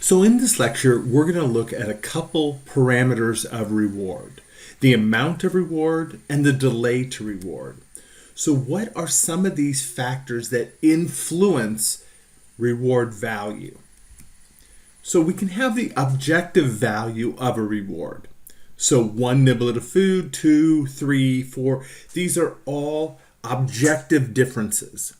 So in this lecture, we're going to look at a couple parameters of reward, the amount of reward and the delay to reward. So what are some of these factors that influence reward value? So we can have the objective value of a reward. So 1 niblet of food, 2, 3, 4, these are all objective differences.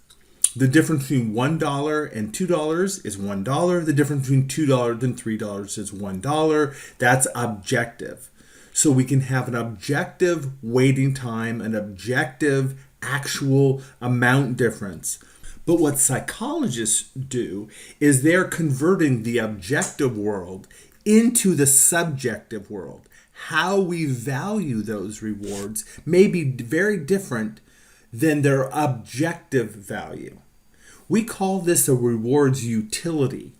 The difference between $1 and $2 is $1. The difference between $2 and $3 is $1. That's objective. So we can have an objective waiting time, an objective actual amount difference. But what psychologists do is they're converting the objective world into the subjective world. How we value those rewards may be very different than their objective value. We call this a reward's utility.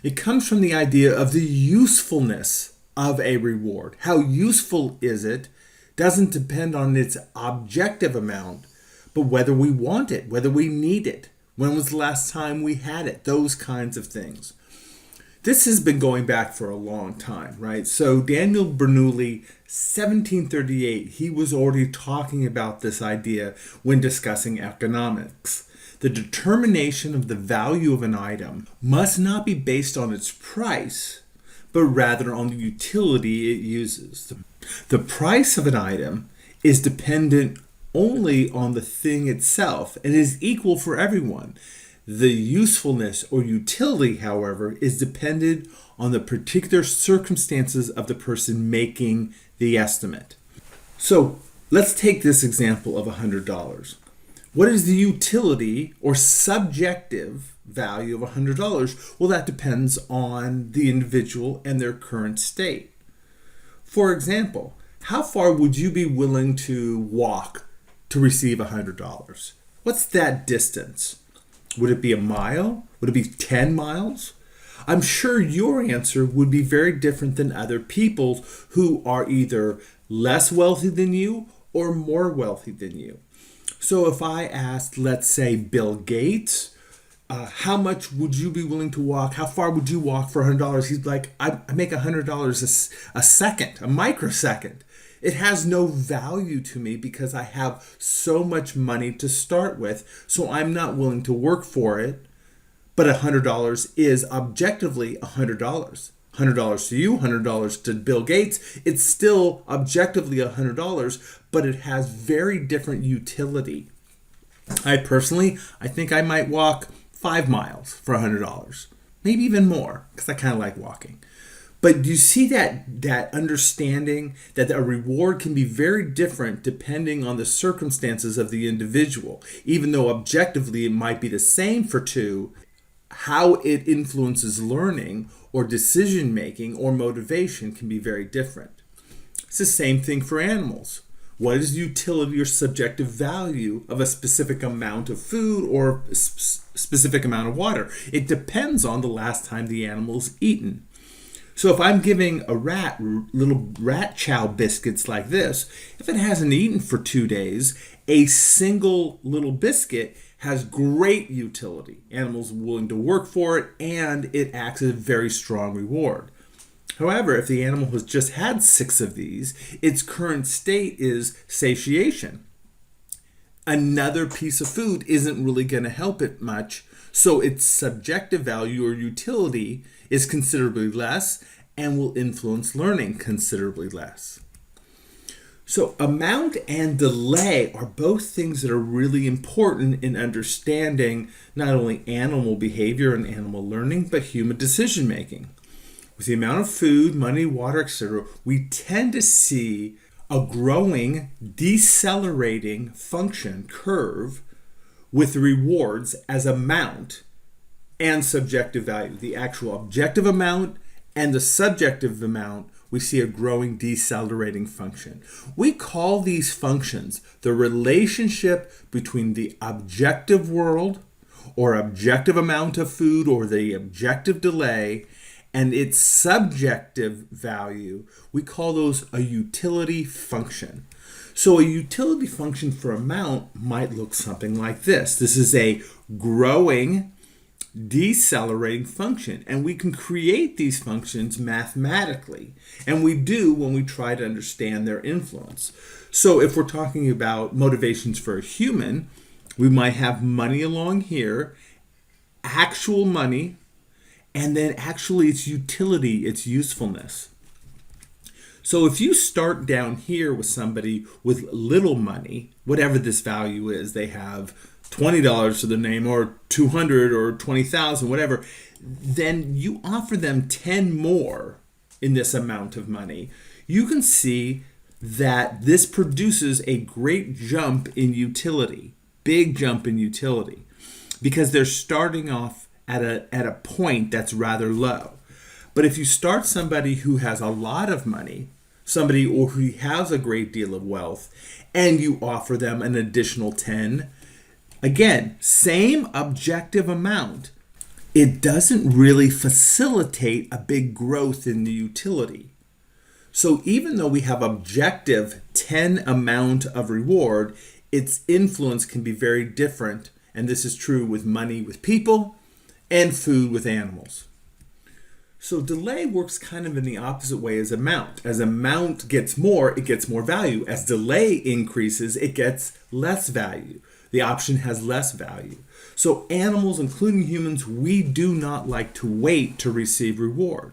It comes from the idea of the usefulness of a reward. How useful is it doesn't depend on its objective amount, but whether we want it, whether we need it, when was the last time we had it, those kinds of things. This has been going back for a long time, right? So Daniel Bernoulli, 1738, he was already talking about this idea when discussing economics. The determination of the value of an item must not be based on its price, but rather on the utility it uses. The price of an item is dependent only on the thing itself and is equal for everyone. The usefulness or utility, however, is dependent on the particular circumstances of the person making the estimate. So let's take this example of $100. What is the utility or subjective value of $100? Well, that depends on the individual and their current state. For example, how far would you be willing to walk to receive $100? What's that distance? Would it be a mile? Would it be 10 miles? I'm sure your answer would be very different than other people's who are either less wealthy than you or more wealthy than you. So if I asked, let's say, Bill Gates, how much would you be willing to walk? How far would you walk for $100? He's like, I make $100 a second, a microsecond. It has no value to me because I have so much money to start with, so I'm not willing to work for it. But $100 is objectively $100. $100 to you, $100 to Bill Gates. It's still objectively $100, but it has very different utility. I think I might walk 5 miles for $100, maybe even more, because I kind of like walking. But do you see that understanding that a reward can be very different depending on the circumstances of the individual, even though objectively it might be the same for two, how it influences learning or decision making or motivation can be very different. It's the same thing for animals. What is the utility or subjective value of a specific amount of food or a specific amount of water? It depends on the last time the animal's eaten. So if I'm giving a rat little rat chow biscuits like this, if it hasn't eaten for 2 days, a single little biscuit has great utility. Animals are willing to work for it, and it acts as a very strong reward. However, if the animal has just had 6 of these, its current state is satiation. Another piece of food isn't really going to help it much, so its subjective value or utility is considerably less and will influence learning considerably less. So amount and delay are both things that are really important in understanding not only animal behavior and animal learning, but human decision making. With the amount of food, money, water, etc., we tend to see a growing, decelerating function curve with rewards as amount and subjective value. The actual objective amount and the subjective amount, we see a growing decelerating function. We call these functions the relationship between the objective world or objective amount of food or the objective delay and its subjective value. We call those a utility function. So a utility function for amount might look something like this. This is a growing decelerating function. And we can create these functions mathematically. And we do when we try to understand their influence. So if we're talking about motivations for a human, we might have money along here, actual money, and then actually its utility, its usefulness. So if you start down here with somebody with little money, whatever this value is, they have $20 to their name or 200 or 20,000, whatever, then you offer them 10 more in this amount of money. You can see that this produces a great jump in utility, big jump in utility, because they're starting off at a point that's rather low. But if you start somebody who has a lot of money, somebody or who has a great deal of wealth, and you offer them an additional 10, again, same objective amount, it doesn't really facilitate a big growth in the utility. So even though we have objective 10 amount of reward, its influence can be very different. And this is true with money with people and food with animals. So delay works kind of in the opposite way as amount. As amount gets more, it gets more value. As delay increases, it gets less value. The option has less value. So animals, including humans, we do not like to wait to receive reward.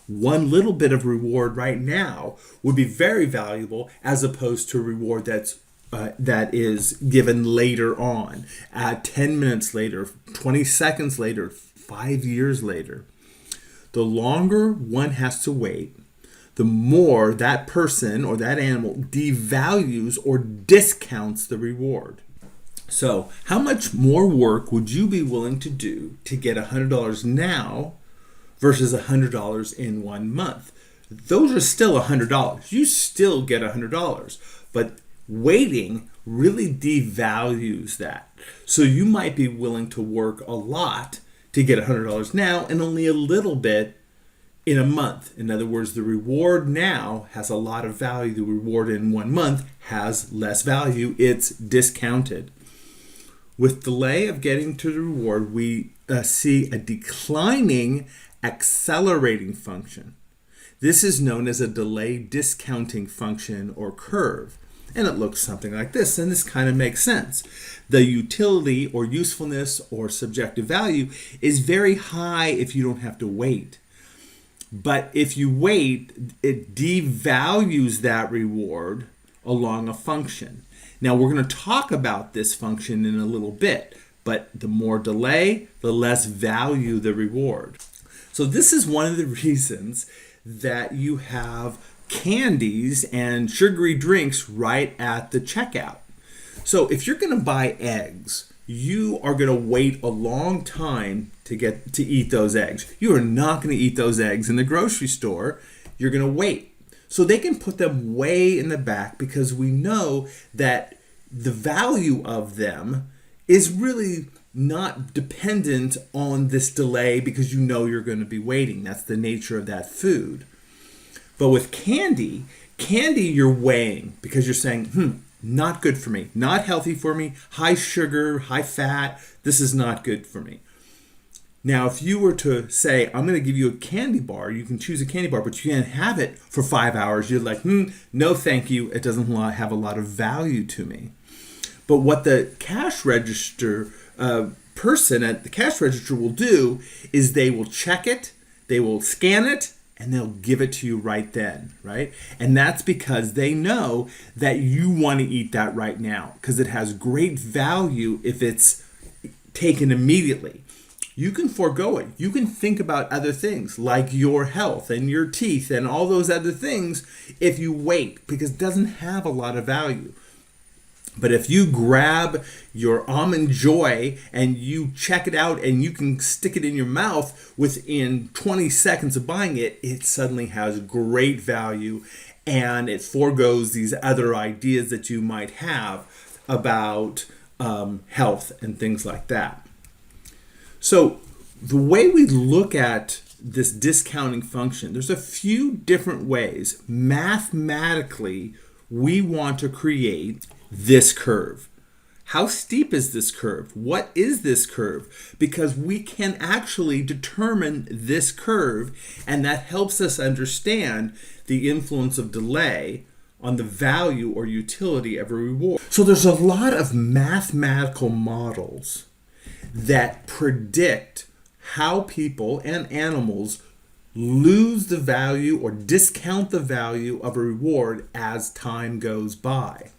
One little bit of reward right now would be very valuable as opposed to a reward that is given later on, 10 minutes later, 20 seconds later, 5 years later. The longer one has to wait, the more that person or that animal devalues or discounts the reward. So how much more work would you be willing to do to get $100 now versus $100 in 1 month? Those are still $100. You still get $100, but waiting really devalues that. So you might be willing to work a lot to get $100 now and only a little bit in a month. In other words, the reward now has a lot of value. The reward in 1 month has less value. It's discounted. With delay of getting to the reward, we see a declining accelerating function. This is known as a delay discounting function or curve. And it looks something like this, and this kind of makes sense. The utility or usefulness or subjective value is very high if you don't have to wait. But if you wait, it devalues that reward along a function. Now we're going to talk about this function in a little bit, but the more delay, the less value the reward. So this is one of the reasons that you have candies and sugary drinks right at the checkout. So if you're going to buy eggs, you are going to wait a long time to eat those eggs. You are not going to eat those eggs in the grocery store. You're going to wait. So they can put them way in the back because we know that the value of them is really not dependent on this delay because you know you're going to be waiting. That's the nature of that food. But with candy you're weighing because you're saying, not good for me, not healthy for me, high sugar, high fat, this is not good for me. Now, if you were to say, I'm going to give you a candy bar, you can choose a candy bar, but you can't have it for 5 hours. You're like, no, thank you. It doesn't have a lot of value to me. But what the cash register person at the cash register will do is they will check it, they will scan it, and they'll give it to you right then, right? And that's because they know that you want to eat that right now because it has great value if it's taken immediately. You can forego it. You can think about other things like your health and your teeth and all those other things if you wait because it doesn't have a lot of value. But if you grab your Almond Joy and you check it out and you can stick it in your mouth within 20 seconds of buying it, it suddenly has great value and it forgoes these other ideas that you might have about health and things like that. So the way we look at this discounting function, there's a few different ways. Mathematically, we want to create this curve. How steep is this curve? What is this curve? Because we can actually determine this curve, and that helps us understand the influence of delay on the value or utility of a reward. So there's a lot of mathematical models that predict how people and animals lose the value or discount the value of a reward as time goes by.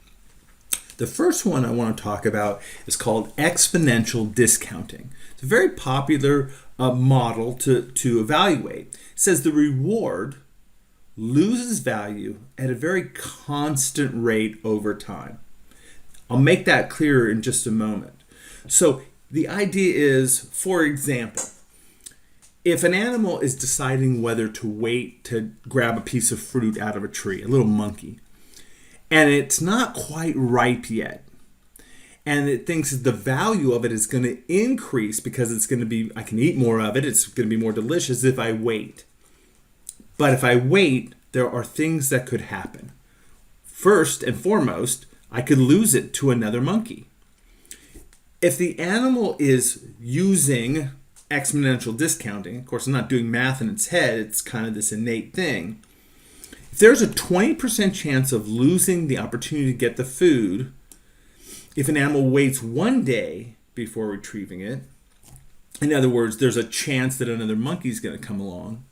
The first one I want to talk about is called exponential discounting. It's a very popular model to evaluate. It says the reward loses value at a very constant rate over time. I'll make that clearer in just a moment. So the idea is, for example, if an animal is deciding whether to wait to grab a piece of fruit out of a tree, a little monkey, and it's not quite ripe yet, and it thinks that the value of it is going to increase because it's going to be, I can eat more of it, it's going to be more delicious if I wait. But if I wait, there are things that could happen. First and foremost, I could lose it to another monkey. If the animal is using exponential discounting, of course, I'm not doing math in its head, it's kind of this innate thing. If there's a 20% chance of losing the opportunity to get the food, if an animal waits 1 day before retrieving it, in other words, there's a chance that another monkey is going to come along,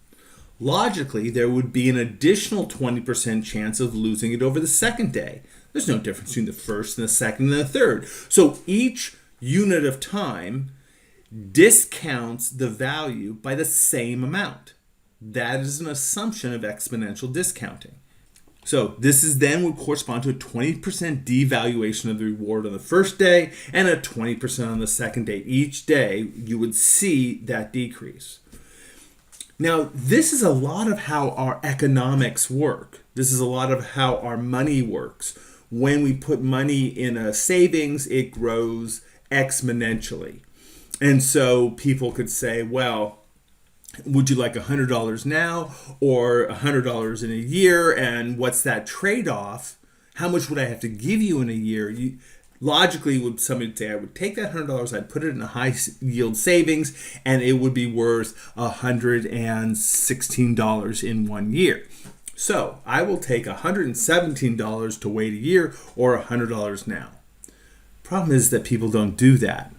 logically, there would be an additional 20% chance of losing it over the second day. There's no difference between the first and the second and the third. So each unit of time discounts the value by the same amount. That is an assumption of exponential discounting. So this is then would correspond to a 20% devaluation of the reward on the first day and a 20% on the second day. Each day you would see that decrease. Now, this is a lot of how our economics work. This is a lot of how our money works. When we put money in a savings, it grows exponentially. And so people could say, well, would you like $100 now or $100 in a year? And what's that trade-off? How much would I have to give you in a year? Logically, would somebody say, I would take that $100, I'd put it in a high yield savings, and it would be worth $116 in 1 year. So I will take $117 to wait a year or $100 now. Problem is that people don't do that.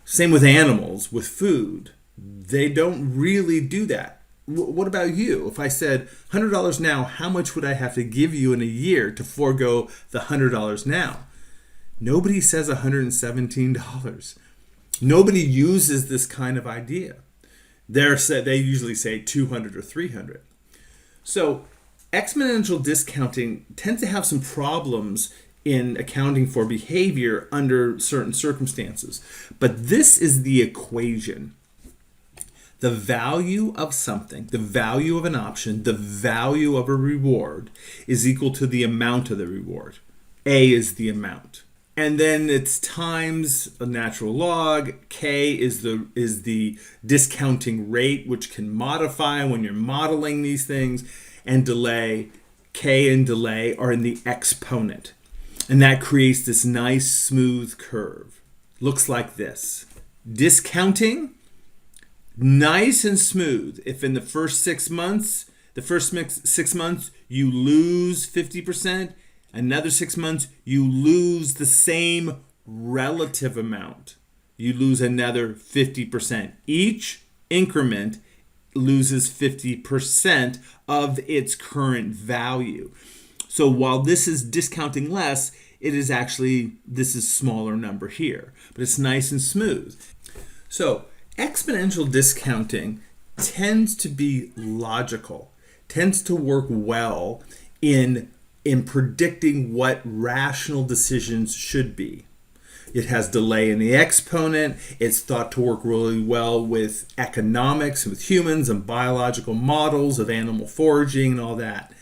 Same with animals, with food. They don't really do that. What about you? If I said $100 now, how much would I have to give you in a year to forego the $100 now? Nobody says $117. Nobody uses this kind of idea. They usually say $200 or $300. So exponential discounting tends to have some problems in accounting for behavior under certain circumstances. But this is the equation. The value of something, the value of an option, the value of a reward is equal to the amount of the reward. A is the amount. And then it's times a natural log. K is the discounting rate, which can modify when you're modeling these things. And delay, K and delay are in the exponent. And that creates this nice smooth curve. Looks like this. Discounting, nice and smooth. If in the first 6 months, you lose 50%, another 6 months, you lose the same relative amount. You lose another 50%. Each increment loses 50% of its current value. So while this is discounting less, this is smaller number here, but it's nice and smooth. So exponential discounting tends to be logical, tends to work well in predicting what rational decisions should be. It has delay in the exponent. It's thought to work really well with economics, with humans and biological models of animal foraging and all that.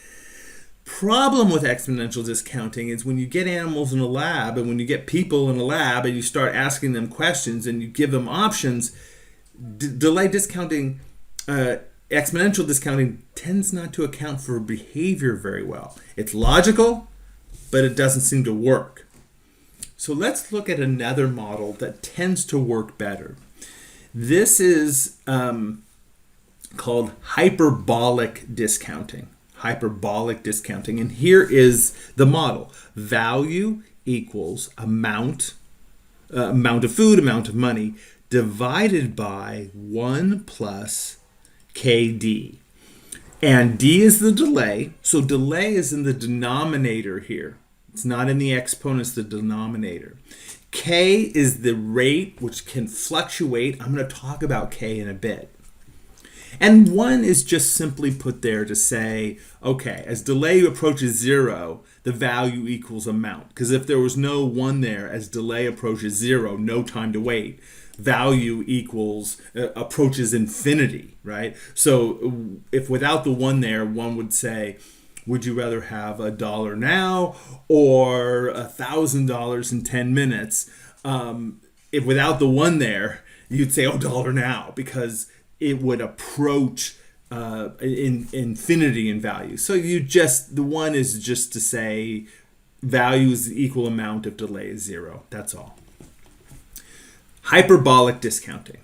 Problem with exponential discounting is when you get animals in a lab and when you get people in a lab and you start asking them questions and you give them options, delay discounting, exponential discounting tends not to account for behavior very well. It's logical, but it doesn't seem to work. So let's look at another model that tends to work better. This is called hyperbolic discounting. Hyperbolic discounting. And here is the model. Value equals amount of food, amount of money, divided by 1 plus KD. And D is the delay. So delay is in the denominator here. It's not in the exponent, it's the denominator. K is the rate, which can fluctuate. I'm going to talk about K in a bit. And 1 is just simply put there to say, okay, as delay approaches 0, the value equals amount. Because if there was no 1 there, as delay approaches 0, no time to wait, value equals approaches infinity, right? So if without the 1 there, one would say, would you rather have $1 now or $1,000 in 10 minutes? If without the 1 there, you'd say, oh, $1 now, because it would approach infinity in value. So the 1 is just to say value is the equal amount if delay is 0. That's all. Hyperbolic discounting.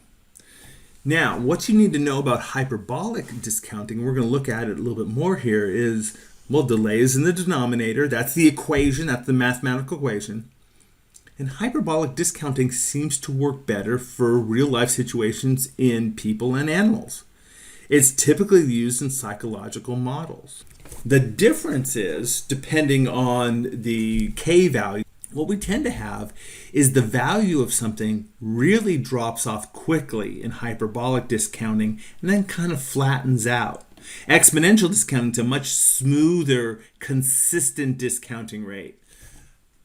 Now, what you need to know about hyperbolic discounting, we're going to look at it a little bit more here, is, well, delay is in the denominator. That's the equation. That's the mathematical equation. And hyperbolic discounting seems to work better for real-life situations in people and animals. It's typically used in psychological models. The difference is, depending on the K value, what we tend to have is the value of something really drops off quickly in hyperbolic discounting and then kind of flattens out. Exponential discounting is a much smoother, consistent discounting rate.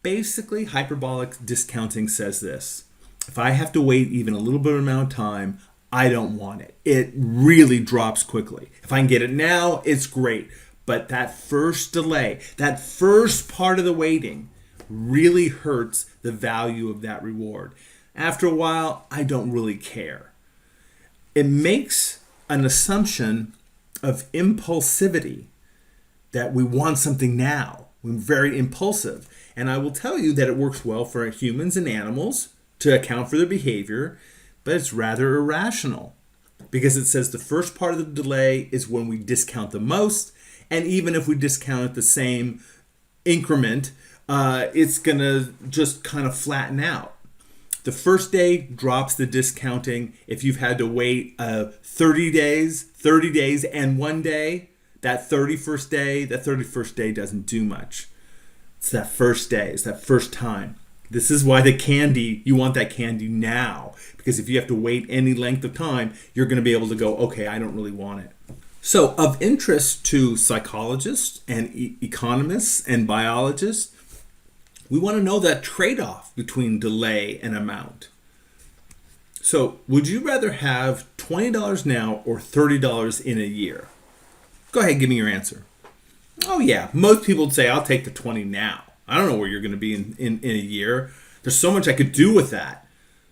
Basically, hyperbolic discounting says this: if I have to wait even a little bit amount of time, I don't want it. It really drops quickly. If I can get it now, it's great. But that first delay, that first part of the waiting, really hurts the value of that reward. After a while, I don't really care. It makes an assumption of impulsivity, that we want something now. We're very impulsive. And I will tell you that it works well for humans and animals to account for their behavior, but it's rather irrational because it says the first part of the delay is when we discount the most, and even if we discount at the same increment, it's going to just kind of flatten out. The first day drops the discounting. If you've had to wait 30 days and 1 day, that 31st day doesn't do much. It's that first day, it's that first time. This is why you want that candy now. Because if you have to wait any length of time, you're going to be able to go, okay, I don't really want it. So of interest to psychologists and economists and biologists, we want to know that trade-off between delay and amount. So would you rather have $20 now or $30 in a year? Go ahead, give me your answer. Oh yeah, most people would say, I'll take the 20 now. I don't know where you're going to be in a year. There's so much I could do with that.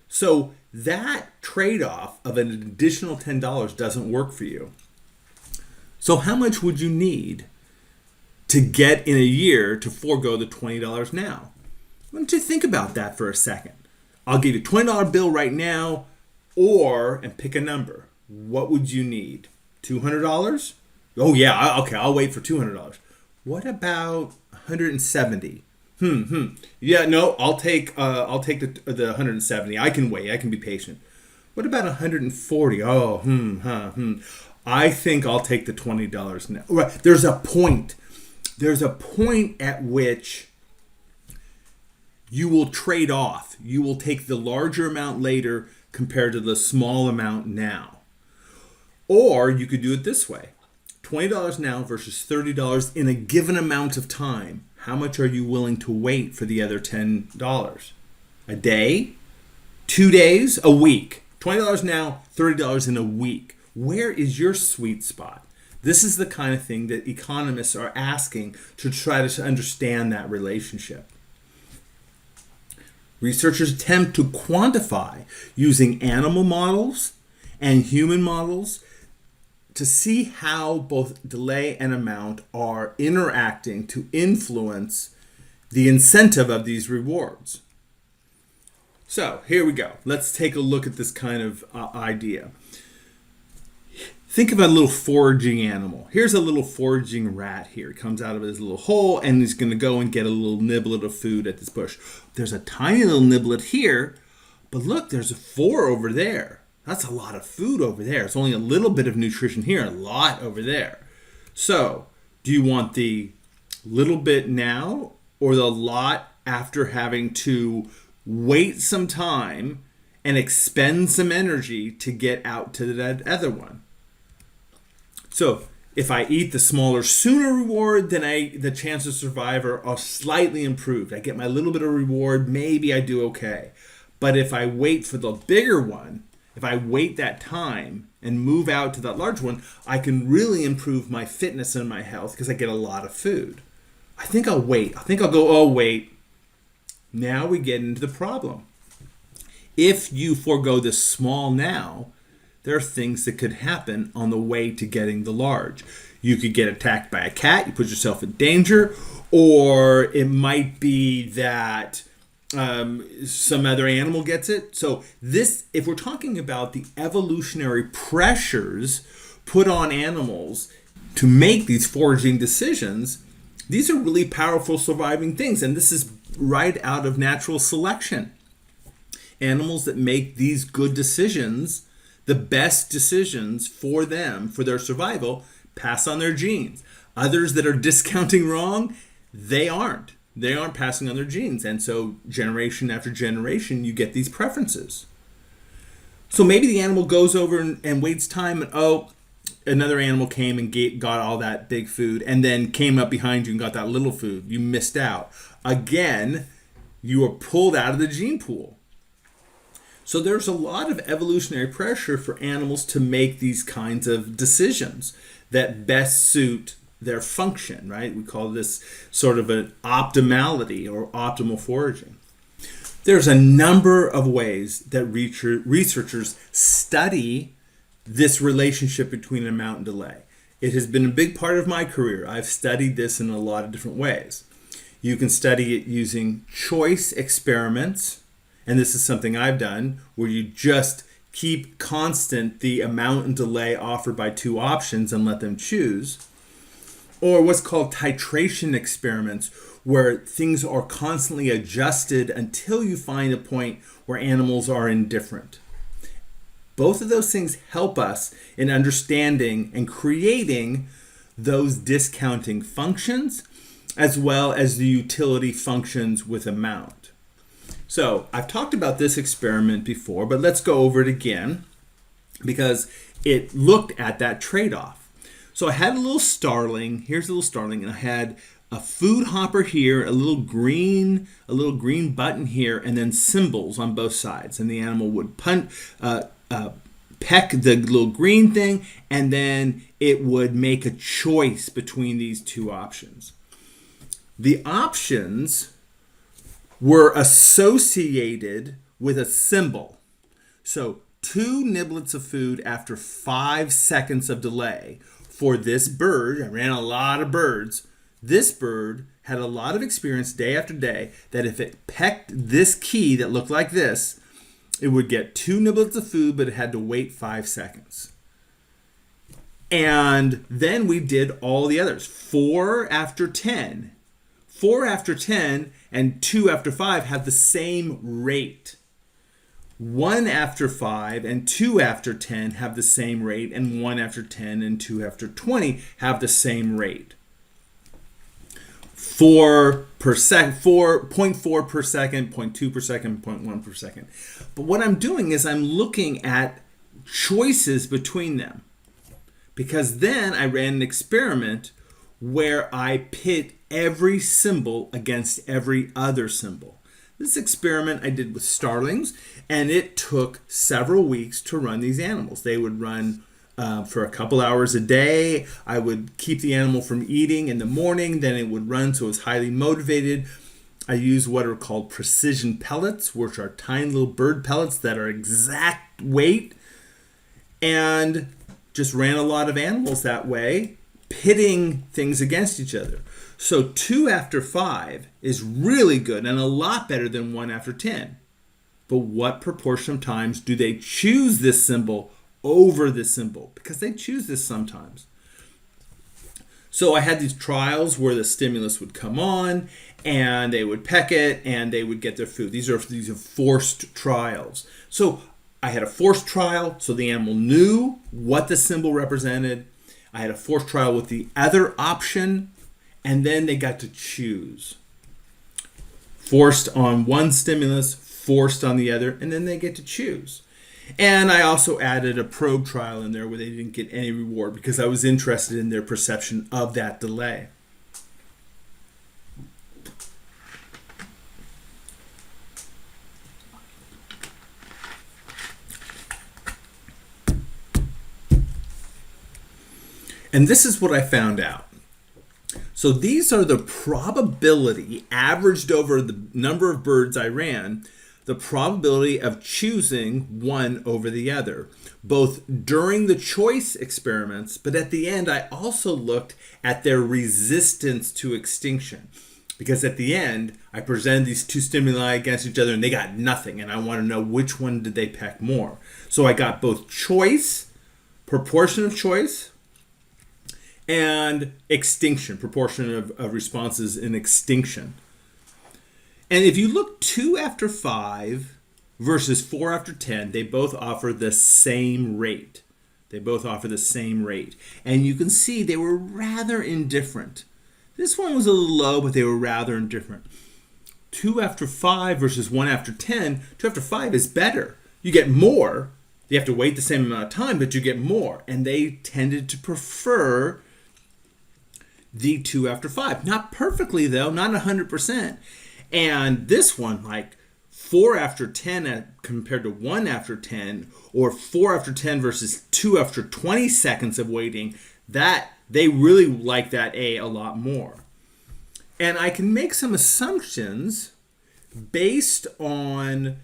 So that trade-off of an additional $10 doesn't work for you. So how much would you need to get in a year to forego the $20 now? Why don't you think about that for a second? I'll give you a $20 bill right now, and pick a number. What would you need? $200? Oh yeah, okay, I'll wait for $200. What about $170? Yeah, no, I'll take the 170. I can wait. I can be patient. What about $140? Oh, I think I'll take the $20 now. Right. There's a point. There's a point at which you will trade off. You will take the larger amount later compared to the small amount now. Or you could do it this way. $20 now versus $30 in a given amount of time. How much are you willing to wait for the other $10? A day? 2 days? A week? $20 now, $30 in a week. Where is your sweet spot? This is the kind of thing that economists are asking to try to understand that relationship. Researchers attempt to quantify using animal models and human models to see how both delay and amount are interacting to influence the incentive of these rewards. So here we go. Let's take a look at this kind of idea. Think of a little foraging animal. Here's a little foraging rat here. He comes out of his little hole and he's going to go and get a little niblet of food at this bush. There's a tiny little niblet here, but look, there's 4 over there. That's a lot of food over there. It's only a little bit of nutrition here, a lot over there. So, do you want the little bit now or the lot after having to wait some time and expend some energy to get out to that other one? So if I eat the smaller sooner reward, then the chances of survival are slightly improved. I get my little bit of reward, maybe I do okay. But if I wait for the bigger one, if I wait that time and move out to that large one, I can really improve my fitness and my health because I get a lot of food. I think I'll wait. I think I'll go, oh, wait. Now we get into the problem. If you forego the small now, there are things that could happen on the way to getting the large. You could get attacked by a cat, you put yourself in danger, or it might be that some other animal gets it. So this, if we're talking about the evolutionary pressures put on animals to make these foraging decisions, these are really powerful surviving things. And this is right out of natural selection. Animals that make these good decisions, the best decisions for them, for their survival, pass on their genes. Others that are discounting wrong, they aren't. They aren't passing on their genes. And so generation after generation, you get these preferences. So maybe the animal goes over and waits time and, another animal came and got all that big food and then came up behind you and got that little food. You missed out. Again, you were pulled out of the gene pool. So there's a lot of evolutionary pressure for animals to make these kinds of decisions that best suit their function, right? We call this sort of an optimality or optimal foraging. There's a number of ways that researchers study this relationship between amount and delay. It has been a big part of my career. I've studied this in a lot of different ways. You can study it using choice experiments. And this is something I've done where you just keep constant the amount and delay offered by 2 options and let them choose. Or what's called titration experiments, where things are constantly adjusted until you find a point where animals are indifferent. Both of those things help us in understanding and creating those discounting functions, as well as the utility functions with amount. So I've talked about this experiment before, but let's go over it again because it looked at that trade-off. So I had a little starling. Here's a little starling, and I had a food hopper here, a little green button here, and then symbols on both sides. And the animal would peck the little green thing, and then it would make a choice between these 2 options. The options were associated with a symbol. So 2 niblets of food after 5 seconds of delay for this bird. I ran a lot of birds. This bird had a lot of experience day after day that if it pecked this key that looked like this, it would get 2 niblets of food, but it had to wait 5 seconds. And then we did all the others. 4 after 10. 4 after 10 and 2 after 5 have the same rate. 1 after 5 and 2 after 10 have the same rate, and 1 after 10 and 2 after 20 have the same rate. 4 per second, 0.4 per second, 0.2 per second, 0.1 per second. But what I'm doing is I'm looking at choices between them. Because then I ran an experiment where I pit every symbol against every other symbol. This experiment I did with starlings, and it took several weeks to run these animals. They would run for a couple hours a day. I would keep the animal from eating in the morning, then it would run, so it was highly motivated. I use what are called precision pellets, which are tiny little bird pellets that are exact weight, and just ran a lot of animals that way, pitting things against each other. So 2 after 5 is really good and a lot better than 1 after 10. but what proportion of times do they choose this symbol over this symbol? Because they choose this sometimes. So I had these trials where the stimulus would come on and they would peck it and they would get their food. These are forced trials. So I had a forced trial, so the animal knew what the symbol represented. I had a forced trial with the other option, and then they got to choose. Forced on one stimulus, forced on the other, and then they get to choose. And I also added a probe trial in there where they didn't get any reward because I was interested in their perception of that delay. And this is what I found out. So these are the probability averaged over the number of birds I ran, the probability of choosing one over the other, both during the choice experiments, but at the end I also looked at their resistance to extinction. Because at the end, I presented these two stimuli against each other and they got nothing, and I want to know which one did they peck more. So I got both choice, proportion of choice, and extinction, proportion of responses in extinction. And if you look 2 after 5 versus 4 after 10, they both offer the same rate. They both offer the same rate. And you can see they were rather indifferent. This one was a little low, but they were rather indifferent. 2 after 5 versus 1 after 10, 2 after 5 is better. You get more. You have to wait the same amount of time, but you get more. And they tended to prefer the 2 after 5. Not perfectly, though, not 100%. And this one, like 4 after 10 compared to 1 after 10, or 4 after 10 versus 2 after 20 seconds of waiting, that they really like that a lot more. And I can make some assumptions based on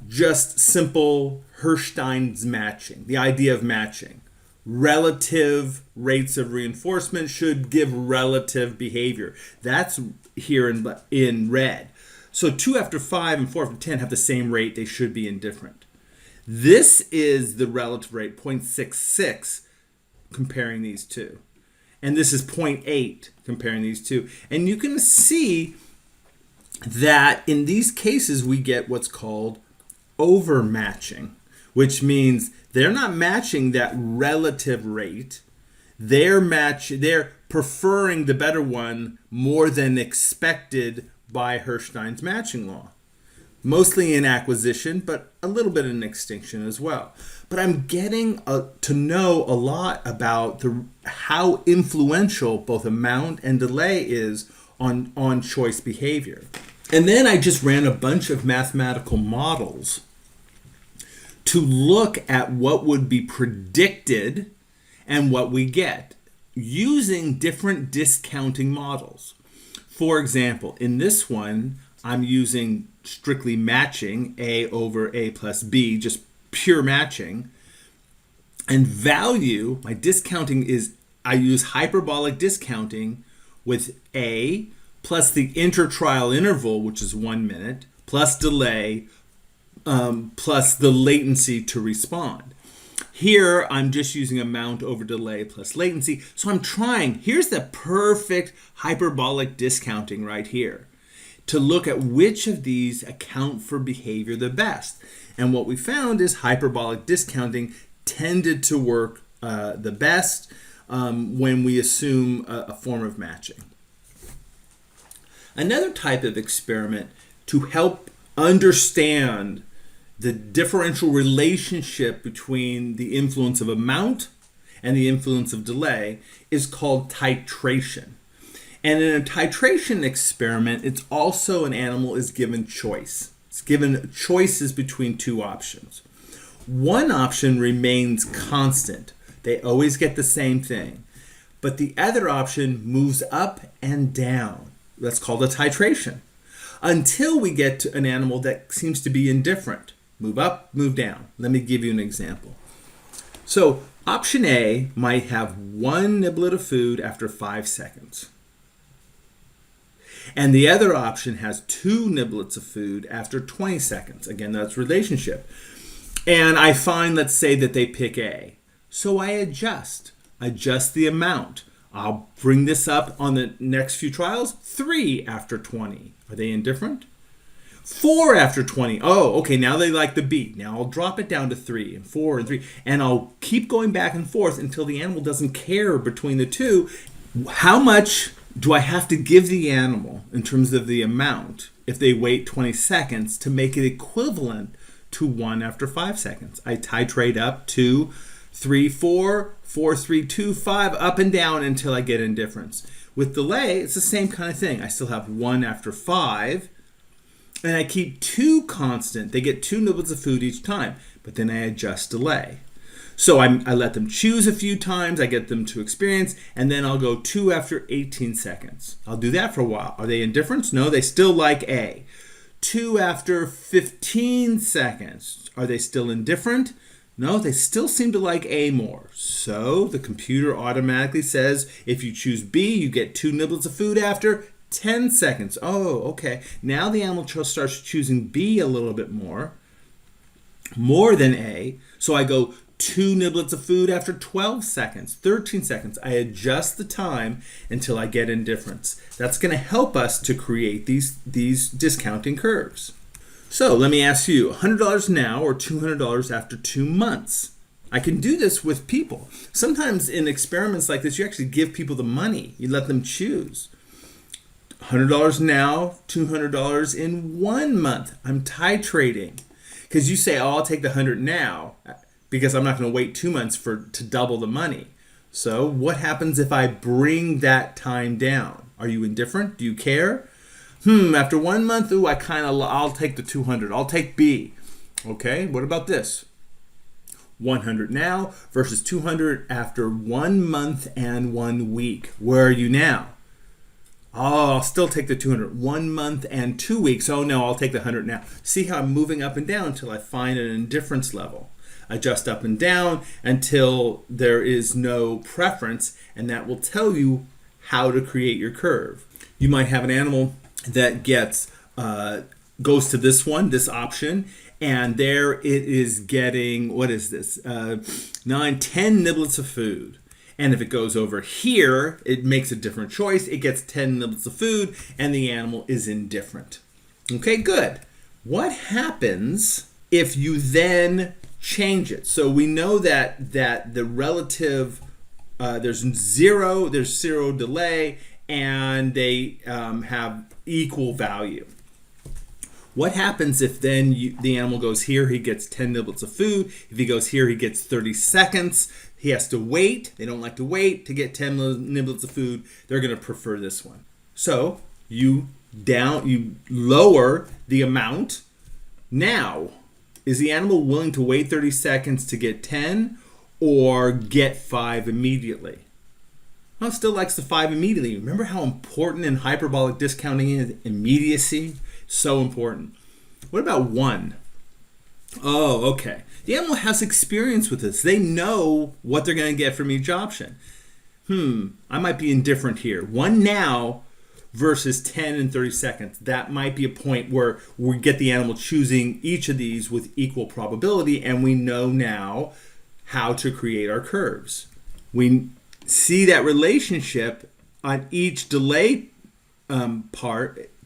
just simple Hirschstein's matching, the idea of matching. Relative rates of reinforcement should give relative behavior. That's here in red. So 2 after 5 and 4 after 10 have the same rate. They should be indifferent. This is the relative rate, 0.66, comparing these two. And this is 0.8, comparing these two. And you can see that in these cases, we get what's called overmatching, which means they're not matching that relative rate. They're preferring the better one more than expected by Hirschstein's matching law. Mostly in acquisition, but a little bit in extinction as well. But I'm getting to know a lot about how influential both amount and delay is on choice behavior. And then I just ran a bunch of mathematical models to look at what would be predicted and what we get using different discounting models. For example, in this one, I'm using strictly matching A over A plus B, just pure matching. And value, my discounting is, I use hyperbolic discounting with A plus the intertrial interval, which is 1 minute, plus delay, plus the latency to respond. Here, I'm just using amount over delay plus latency. So I'm trying, here's the perfect hyperbolic discounting right here, to look at which of these account for behavior the best. And what we found is hyperbolic discounting tended to work the best when we assume a form of matching. Another type of experiment to help understand the differential relationship between the influence of amount and the influence of delay is called titration. And in a titration experiment, it's also an animal is given choice. It's given choices between two options. One option remains constant. They always get the same thing. But the other option moves up and down. That's called a titration. Until we get to an animal that seems to be indifferent. Move up, move down. Let me give you an example. So option A might have 1 niblet of food after 5 seconds. And the other option has 2 niblets of food after 20 seconds. Again, that's relationship. And I find, let's say that they pick A. So I adjust the amount. I'll bring this up on the next few trials. 3 after 20. Are they indifferent? 4 after 20. Oh, okay, now they like the B. Now I'll drop it down to 3 and 4 and 3. And I'll keep going back and forth until the animal doesn't care between the two. How much do I have to give the animal in terms of the amount if they wait 20 seconds to make it equivalent to 1 after 5 seconds? I titrate up 2, 3, 4, 4, 3, 2, 5, up and down until I get indifference. With delay, it's the same kind of thing. I still have 1 after 5, and I keep 2 constant. They get 2 niblets of food each time, but then I adjust delay. So I let them choose a few times, I get them to experience, and then I'll go 2 after 18 seconds. I'll do that for a while. Are they indifferent? No, they still like A. 2 after 15 seconds. Are they still indifferent? No, they still seem to like A more. So the computer automatically says if you choose B, you get 2 niblets of food after 10 seconds. Oh, okay. Now the animal starts choosing B a little bit more than A. So I go 2 niblets of food after 12 seconds, 13 seconds. I adjust the time until I get indifference. That's going to help us to create these discounting curves. So let me ask you, $100 now or $200 after 2 months? I can do this with people. Sometimes in experiments like this, you actually give people the money. You let them choose. $100 now, $200 in 1 month. I'm titrating. Because you say, oh, I'll take the 100 now because I'm not going to wait 2 months to double the money. So what happens if I bring that time down? Are you indifferent? Do you care? After 1 month, I'll take the 200. I'll take B. Okay, what about this? 100 now versus 200 after 1 month and 1 week. Where are you now? Oh, I'll still take the 200. 1 month and 2 weeks. Oh no, I'll take the 100 now. See how I'm moving up and down until I find an indifference level. Adjust up and down until there is no preference, and that will tell you how to create your curve. You might have an animal that goes to this option, and there it is getting, what is this? 9, 10 niblets of food. And if it goes over here, it makes a different choice. It gets 10 niblets of food, and the animal is indifferent. Okay, good. What happens if you then change it? So we know that the relative, there's zero delay, and they have equal value. What happens if then the animal goes here, he gets 10 niblets of food. If he goes here, he gets 30 seconds. He has to wait. They don't like to wait to get 10 niblets of food. They're going to prefer this one. So you lower the amount. Now, is the animal willing to wait 30 seconds to get 10 or get 5 immediately? Well, it still likes the 5 immediately. Remember how important in hyperbolic discounting is immediacy? So important. What about 1? Oh, okay. The animal has experience with this. They know what they're going to get from each option. I might be indifferent here. 1 now versus 10 in 30 seconds. That might be a point where we get the animal choosing each of these with equal probability, and we know now how to create our curves. We see that relationship on each delay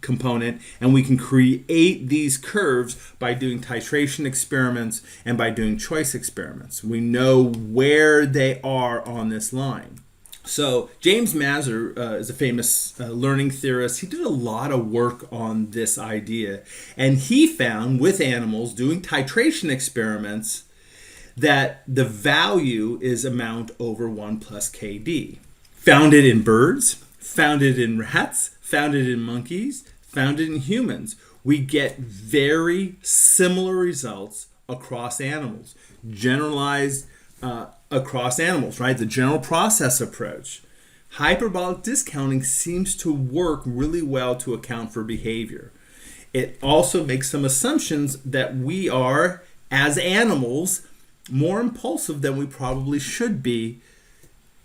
component, and we can create these curves by doing titration experiments and by doing choice experiments. We know where they are on this line. So James Mazur is a famous learning theorist. He did a lot of work on this idea, and he found with animals doing titration experiments that the value is amount over 1 plus KD. Found it in birds, found it in rats, found it in monkeys, found it in humans. We get very similar results across animals, generalized across animals, right? The general process approach. Hyperbolic discounting seems to work really well to account for behavior. It also makes some assumptions that we are, as animals, more impulsive than we probably should be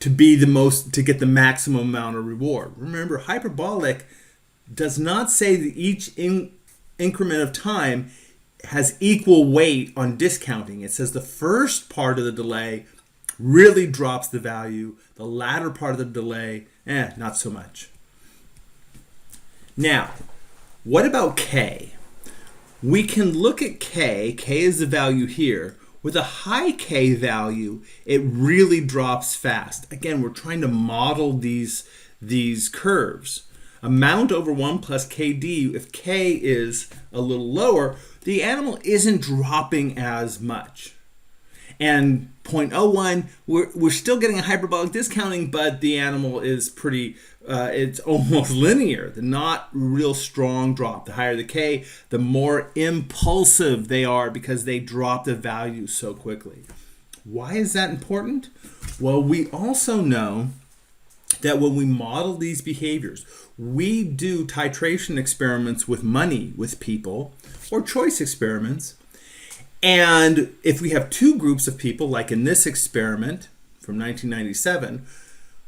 to get the maximum amount of reward. Remember, hyperbolic does not say that each increment of time has equal weight on discounting. It says the first part of the delay really drops the value. The latter part of the delay, not so much. Now, what about K? We can look at K. K is the value here. With a high K value, it really drops fast. Again, we're trying to model these curves. Amount over 1 plus KD, if K is a little lower, the animal isn't dropping as much. And 0.01, we're still getting a hyperbolic discounting, but the animal is pretty, it's almost linear, not real strong drop. The higher the K, the more impulsive they are because they drop the value so quickly. Why is that important? Well, we also know that when we model these behaviors, we do titration experiments with money with people, or choice experiments. And if we have two groups of people, like in this experiment from 1997,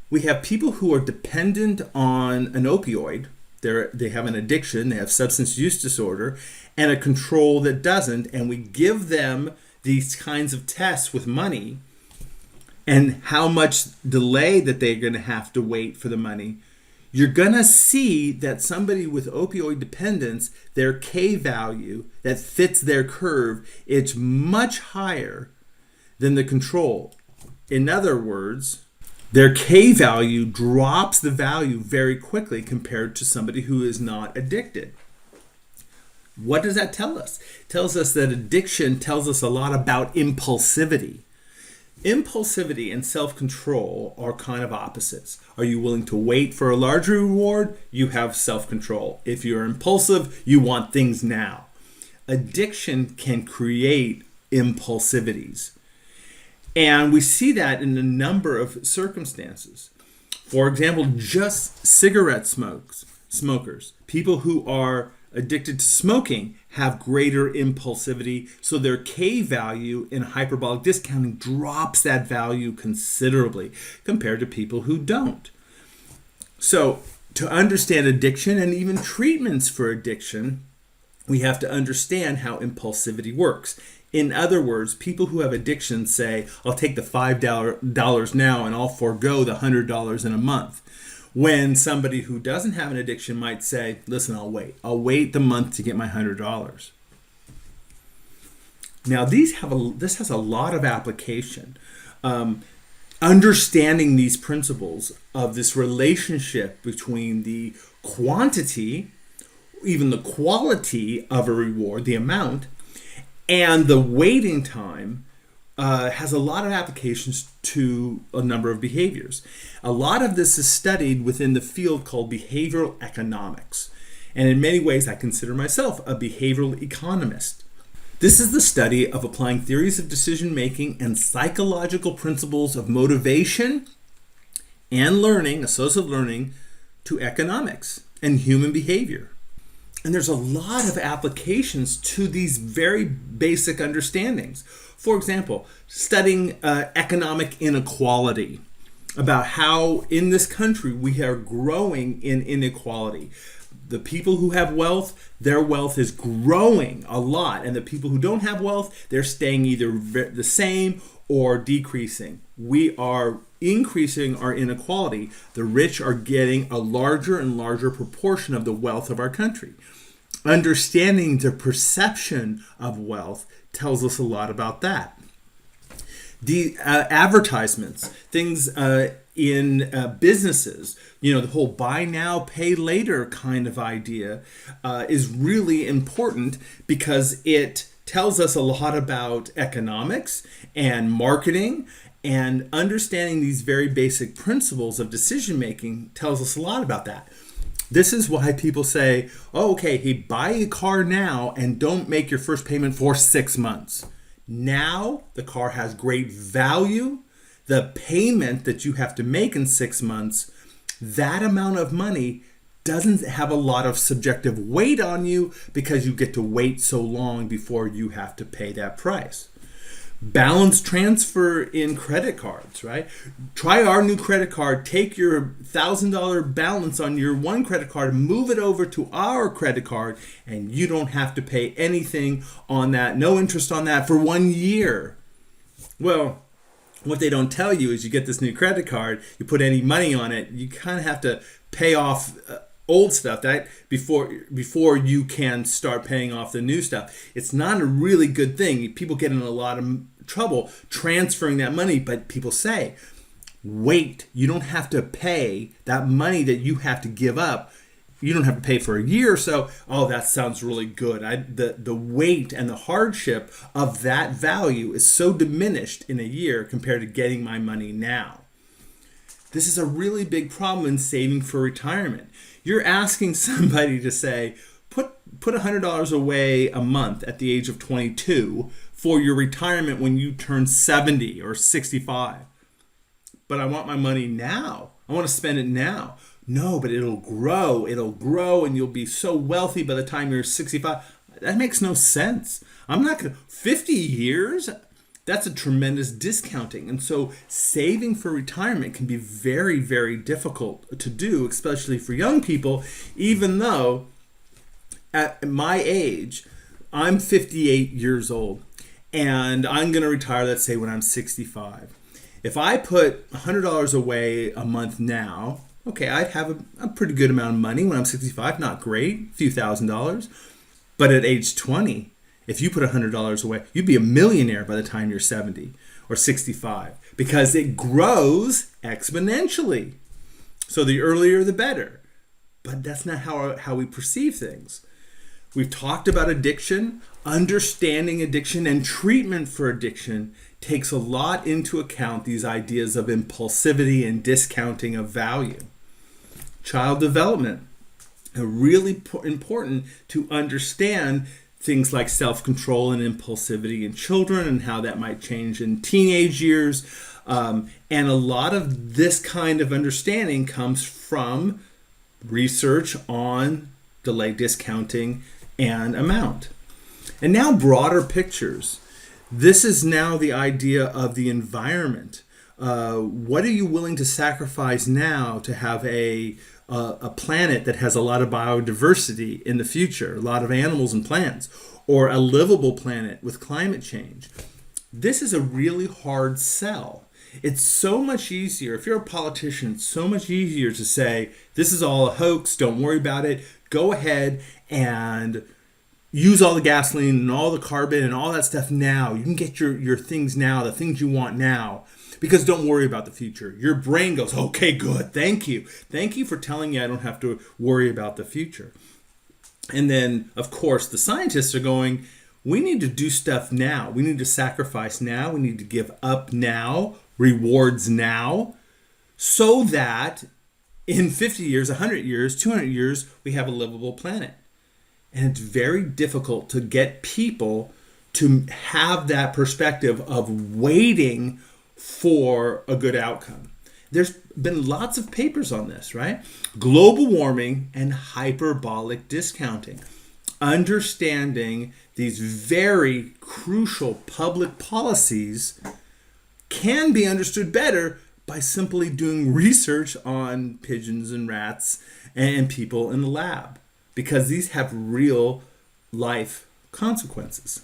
we have people who are dependent on an opioid. They have an addiction, they have substance use disorder, and a control that doesn't. And we give them these kinds of tests with money and how much delay that they're going to have to wait for the money. You're going to see that somebody with opioid dependence, their K value that fits their curve, it's much higher than the control. In other words, their K value drops the value very quickly compared to somebody who is not addicted. What does that tell us? It tells us that addiction tells us a lot about impulsivity. Impulsivity and self-control are kind of opposites. Are you willing to wait for a larger reward? You have self-control. If you're impulsive, you want things now. Addiction can create impulsivities. And we see that in a number of circumstances. For example, just cigarette smokers, people who are addicted to smoking have greater impulsivity, so their K value in hyperbolic discounting drops that value considerably compared to people who don't. So to understand addiction and even treatments for addiction, we have to understand how impulsivity works. In other words, people who have addiction say, I'll take the $5 now and I'll forego the $100 in a month. When somebody who doesn't have an addiction might say, listen, I'll wait the month to get my $100. Now, this has a lot of application. Understanding these principles of this relationship between the quantity, even the quality of a reward, the amount, and the waiting time has a lot of applications to a number of behaviors. A lot of this is studied within the field called behavioral economics. And in many ways, I consider myself a behavioral economist. This is the study of applying theories of decision-making and psychological principles of motivation and learning, associative learning, to economics and human behavior. And there's a lot of applications to these very basic understandings. For example, studying economic inequality, about how in this country we are growing in inequality. The people who have wealth, their wealth is growing a lot, and the people who don't have wealth, they're staying either the same or decreasing. We are increasing our inequality. The rich are getting a larger and larger proportion of the wealth of our country. Understanding the perception of wealth tells us a lot about that. The advertisements, things in businesses, the whole buy now, pay later kind of idea is really important because it tells us a lot about economics and marketing, and understanding these very basic principles of decision making tells us a lot about that. This is why people say, oh, okay, hey, buy a car now and don't make your first payment for 6 months. Now the car has great value. The payment that you have to make in 6 months, that amount of money doesn't have a lot of subjective weight on you because you get to wait so long before you have to pay that price. Balance transfer in credit cards, right? Try our new credit card. Take your $1,000 balance on your one credit card, move it over to our credit card, and you don't have to pay anything on that, no interest on that for 1 year. Well, what they don't tell you is you get this new credit card, you put any money on it, you kind of have to pay off old stuff that before you can start paying off the new stuff. It's not a really good thing. People get in a lot of trouble transferring that money, but people say, wait, you don't have to pay that money that you have to give up. You don't have to pay for a year or so. Oh, that sounds really good. The weight and the hardship of that value is so diminished in a year compared to getting my money now. This is a really big problem in saving for retirement. You're asking somebody to say, put $100 away a month at the age of 22 for your retirement when you turn 70 or 65. But I want my money now. I want to spend it now. No, but it'll grow, and you'll be so wealthy by the time you're 65. That makes no sense. I'm not going to, 50 years? That's a tremendous discounting. And so saving for retirement can be very, very difficult to do, especially for young people, even though at my age, I'm 58 years old, and I'm going to retire, let's say, when I'm 65. If I put $100 away a month now, okay, I'd have a pretty good amount of money when I'm 65. Not great, a few $1,000s. But at age 20, if you put $100 away, you'd be a millionaire by the time you're 70 or 65 because it grows exponentially. So the earlier, the better. But that's not how we perceive things. We've talked about addiction. Understanding addiction and treatment for addiction takes a lot into account these ideas of impulsivity and discounting of value. Child development, really important to understand things like self-control and impulsivity in children and how that might change in teenage years. And a lot of this kind of understanding comes from research on delay discounting and amount. And now broader pictures. This is now the idea of the environment. What are you willing to sacrifice now to have a planet that has a lot of biodiversity in the future, a lot of animals and plants, or a livable planet with climate change? This is a really hard sell. It's so much easier, if you're a politician, it's so much easier to say, this is all a hoax, don't worry about it, go ahead and use all the gasoline and all the carbon and all that stuff now. You can get your things now, the things you want now, because don't worry about the future. Your brain goes, okay, good, thank you. Thank you for telling me I don't have to worry about the future. And then, of course, the scientists are going, we need to do stuff now. We need to sacrifice now. We need to give up now, rewards now, so that in 50 years, 100 years, 200 years, we have a livable planet. And it's very difficult to get people to have that perspective of waiting for a good outcome. There's been lots of papers on this, right? Global warming and hyperbolic discounting. Understanding these very crucial public policies can be understood better by simply doing research on pigeons and rats and people in the lab, because these have real life consequences.